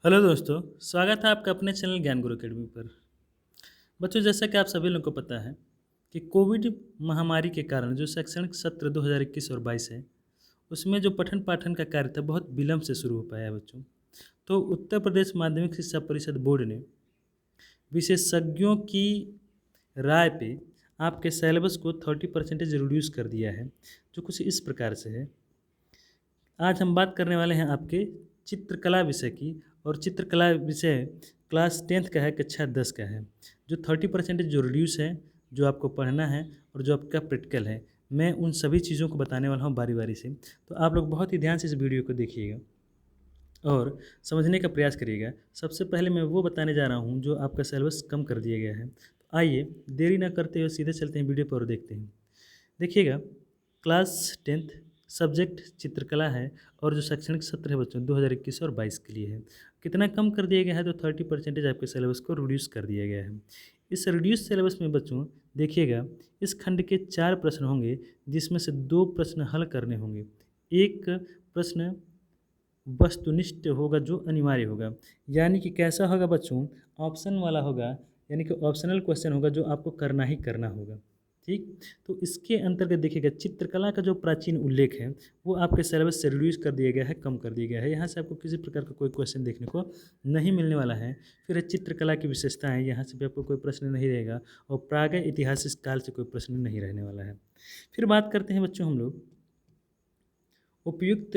Hello दोस्तों, स्वागत है आपका अपने चैनल ज्ञान गुरु अकेडमी पर। बच्चों, जैसा कि आप सभी लोगों को पता है कि कोविड महामारी के कारण जो शैक्षणिक सत्र 2021 और 22 है, उसमें जो पठन पाठन का कार्य था बहुत विलम्ब से शुरू हो पाया है बच्चों। तो उत्तर प्रदेश माध्यमिक शिक्षा परिषद बोर्ड ने विशेषज्ञों की राय पे आपके सिलेबस को 30% रिड्यूस कर दिया है, जो कुछ इस प्रकार से है। आज हम बात करने वाले हैं आपके चित्रकला विषय की। और चित्रकला विषय क्लास 10th का है, कक्षा 10 का है। जो 30% जो रिड्यूस है, जो आपको पढ़ना है और जो आपका प्रैक्टिकल है, मैं उन सभी चीज़ों को बताने वाला हूँ बारी बारी से। तो आप लोग बहुत ही ध्यान से इस वीडियो को देखिएगा और समझने का प्रयास करिएगा। सबसे पहले मैं वो बताने जा रहा हूँ जो आपका सिलेबस कम कर दिया गया है। तो आइए देरी ना करते हुए सीधे चलते हैं वीडियो पर और देखते हैं। देखिएगा, क्लास 10th सब्जेक्ट चित्रकला है और जो शैक्षणिक सत्र है बच्चों 2021 और 22 के लिए है। कितना कम कर दिया गया है? तो 30% आपके सिलेबस को रिड्यूस कर दिया गया है। इस रिड्यूस सिलेबस में बच्चों देखिएगा, इस खंड के 4 प्रश्न होंगे, जिसमें से 2 प्रश्न हल करने होंगे। एक प्रश्न वस्तुनिष्ठ होगा जो अनिवार्य होगा, यानी कि कैसा होगा बच्चों? ऑप्शन वाला होगा, यानी कि ऑप्शनल क्वेश्चन होगा जो आपको करना ही करना होगा। ठीक, तो इसके अंतर्गत देखिएगा, चित्रकला का जो प्राचीन उल्लेख है वो आपके सिलेबस से रिड्यूस कर दिया गया है, कम कर दिया गया है। यहाँ से आपको किसी प्रकार का कोई क्वेश्चन देखने को नहीं मिलने वाला है। फिर है चित्रकला की विशेषताएं, यहाँ से भी आपको कोई प्रश्न नहीं रहेगा। और प्रागैतिहासिक ऐतिहासिक काल से कोई प्रश्न नहीं रहने वाला है। फिर बात करते हैं बच्चों हम लोग उपयुक्त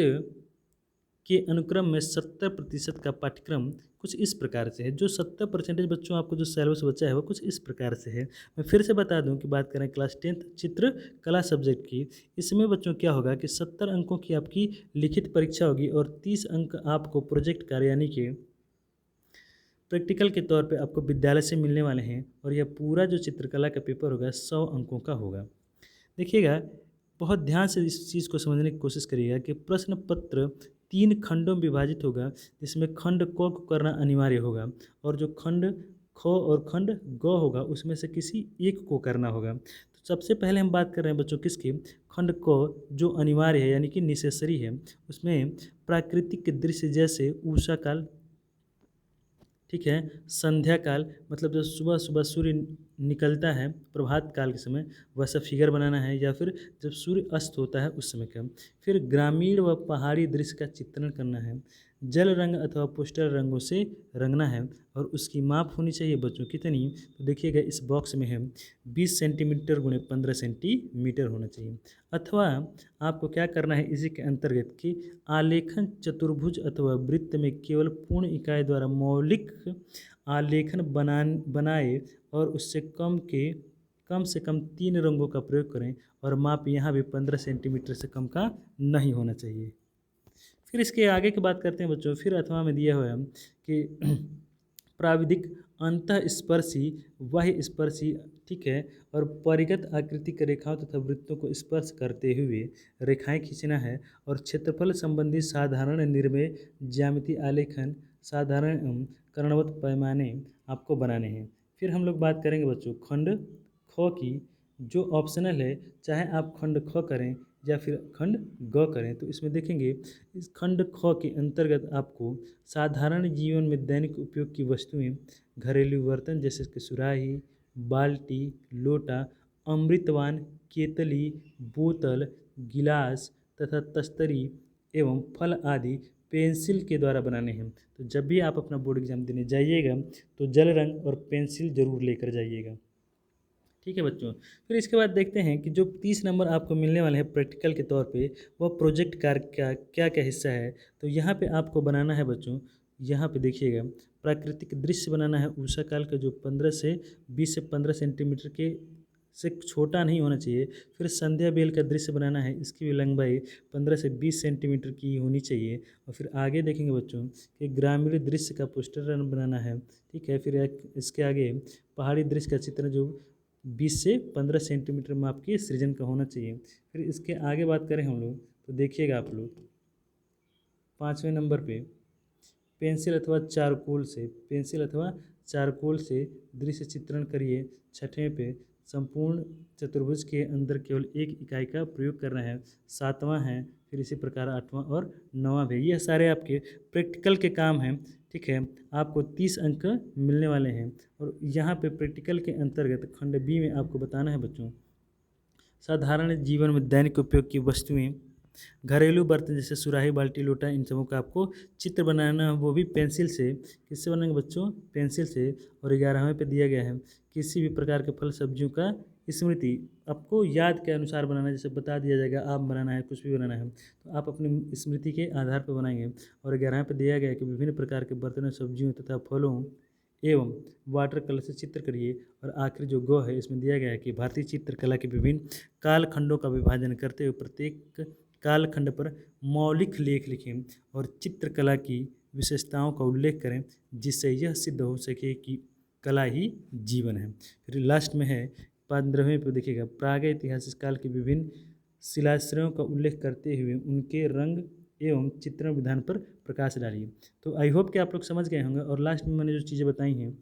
के अनुक्रम में 70% का पाठ्यक्रम कुछ इस प्रकार से है। जो 70% बच्चों आपको जो सिलेबस बचा है वो कुछ इस प्रकार से है। मैं फिर से बता दूं कि बात करें क्लास 10th चित्रकला सब्जेक्ट की, इसमें बच्चों क्या होगा कि 70 अंकों की आपकी लिखित परीक्षा होगी और 30 अंक आपको प्रोजेक्ट कार्य यानी कि प्रैक्टिकल के तौर पे आपको विद्यालय से मिलने वाले हैं। और यह पूरा जो चित्रकला का पेपर होगा 100 अंकों का होगा। देखिएगा, बहुत ध्यान से इस चीज़ को समझने की कोशिश करिएगा कि प्रश्न पत्र 3 खंडों में विभाजित होगा, जिसमें खंड क को करना अनिवार्य होगा और जो खंड ख और खंड ग होगा उसमें से किसी एक को करना होगा। तो सबसे पहले हम बात कर रहे हैं बच्चों किसकी? खंड क जो अनिवार्य है यानी कि नेसेसरी है। उसमें प्राकृतिक दृश्य जैसे उषा काल, ठीक है, संध्या काल मतलब जब सुबह सुबह सूर्य निकलता है प्रभात काल के समय, वैसा फिगर बनाना है, या फिर जब सूर्य अस्त होता है उस समय का। फिर ग्रामीण व पहाड़ी दृश्य का चित्रण करना है। जल रंग अथवा पोस्टर रंगों से रंगना है और उसकी माप होनी चाहिए बच्चों कितनी? तो देखिएगा इस बॉक्स में है 20 सेंटीमीटर गुणे 15 सेंटीमीटर होना चाहिए। अथवा आपको क्या करना है इसी के अंतर्गत कि आलेखन चतुर्भुज अथवा वृत्त में केवल पूर्ण इकाई द्वारा मौलिक आलेखन बनाए और उससे कम से कम 3 रंगों का प्रयोग करें और माप यहाँ भी 15 सेंटीमीटर से कम का नहीं होना चाहिए। फिर इसके आगे की बात करते हैं बच्चों। फिर अथवा में दिया हुआ है कि प्राविधिक अंतःस्पर्शी बाह्य स्पर्शी, ठीक है, और परिगत आकृति के रेखाओं तथा वृत्तों को स्पर्श करते हुए रेखाएं खींचना है और क्षेत्रफल संबंधी साधारण निर्णय ज्यामिति आलेखन साधारण कर्णवत पैमाने आपको बनाने हैं। फिर हम लोग बात करेंगे बच्चों खंड ख की, जो ऑप्शनल है, चाहे आप खंड ख करें या फिर खंड ग करें। तो इसमें देखेंगे इस खंड ख के अंतर्गत आपको साधारण जीवन में दैनिक उपयोग की वस्तुएं, घरेलू बर्तन जैसे कि सुराही, बाल्टी, लोटा, अमृतवान, केतली, बोतल, गिलास तथा तस्तरी एवं फल आदि पेंसिल के द्वारा बनाने हैं। तो जब भी आप अपना बोर्ड एग्जाम देने जाइएगा तो जल रंग और पेंसिल जरूर लेकर जाइएगा। ठीक है बच्चों। फिर इसके बाद देखते हैं कि जो 30 नंबर आपको मिलने वाले हैं प्रैक्टिकल के तौर पे, वह प्रोजेक्ट कार्य क्या क्या क्या हिस्सा है। तो यहाँ पे आपको बनाना है बच्चों, यहाँ पे देखिएगा प्राकृतिक दृश्य बनाना है उषा काल का, जो 20 से 15 सेंटीमीटर के से छोटा नहीं होना चाहिए। फिर संध्या बेल का दृश्य बनाना है, इसकी भी लंबाई 15 से 20 सेंटीमीटर की होनी चाहिए। और फिर आगे देखेंगे बच्चों कि ग्रामीण दृश्य का पोस्टर बनाना है, ठीक है। फिर इसके आगे पहाड़ी दृश्य का चित्र जो 20 से 15 सेंटीमीटर माप के सृजन का होना चाहिए। फिर इसके आगे बात करें हम लोग तो देखिएगा आप लोग 5वें नंबर पे पेंसिल अथवा चारकोल से दृश्य चित्रण करिए। 6वें पे संपूर्ण चतुर्भुज के अंदर केवल एक इकाई का प्रयोग करना है। 7वां है, फिर इसी प्रकार 8वां और 9वां भी। ये सारे आपके प्रैक्टिकल के काम हैं, ठीक है। आपको 30 अंक मिलने वाले हैं। और यहाँ पे प्रैक्टिकल के अंतर्गत खंड बी में आपको बताना है बच्चों, साधारण जीवन में दैनिक उपयोग की वस्तुएं, घरेलू बर्तन जैसे सुराही, बाल्टी, लोटा, इन सबों का आपको चित्र बनाना है, वो भी पेंसिल से। किससे बनाएंगे बच्चों? पेंसिल से। और 11वें पे दिया गया है, किसी भी प्रकार के फल सब्जियों का स्मृति आपको याद के अनुसार बनाना है। जैसे बता दिया जाएगा आम बनाना है, कुछ भी बनाना है, तो आप अपनी स्मृति के आधार पर बनाएंगे। और 11वें पे दिया गया है कि विभिन्न प्रकार के बर्तनों, सब्जियों तथा फलों एवं वाटर कलर से चित्र करिए। और आखिरी जो गौ है, इसमें दिया गया है कि भारतीय चित्रकला के विभिन्न कालखंडों का विभाजन करते हुए प्रत्येक कालखंड पर मौलिक लेख लिखें और चित्रकला की विशेषताओं का उल्लेख करें, जिससे यह सिद्ध हो सके कि कला ही जीवन है। फिर लास्ट में है 15वें पे देखिएगा, प्रागैतिहासिक काल के विभिन्न शिलाश्रयों का उल्लेख करते हुए उनके रंग एवं चित्रण विधान पर प्रकाश डालिए। तो आई होप कि आप लोग समझ गए होंगे। और लास्ट में मैंने जो चीज़ें बताई हैं,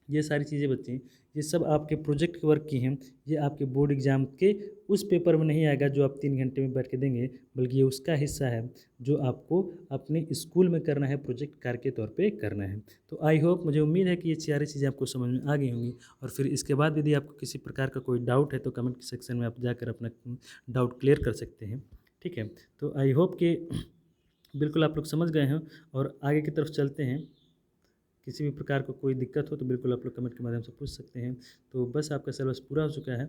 ये सारी चीज़ें बच्चे, ये सब आपके प्रोजेक्ट वर्क की हैं। ये आपके बोर्ड एग्जाम के उस पेपर में नहीं आएगा जो आप 3 घंटे में बैठ के देंगे, बल्कि ये उसका हिस्सा है जो आपको अपने स्कूल में करना है, प्रोजेक्ट कार्य के तौर पे करना है। तो आई होप, मुझे उम्मीद है कि ये सारी चीज़ें आपको समझ में आ गई होंगी। और फिर इसके बाद यदि आपको किसी प्रकार का कोई डाउट है तो कमेंट सेक्शन में आप जाकर अपना डाउट क्लियर कर सकते हैं, ठीक है। तो आई होप कि बिल्कुल आप लोग समझ गए हैं और आगे की तरफ चलते हैं। किसी भी प्रकार का कोई दिक्कत हो तो बिल्कुल आप लोग कमेंट के माध्यम से पूछ सकते हैं। तो बस आपका सिलेबस पूरा हो चुका है।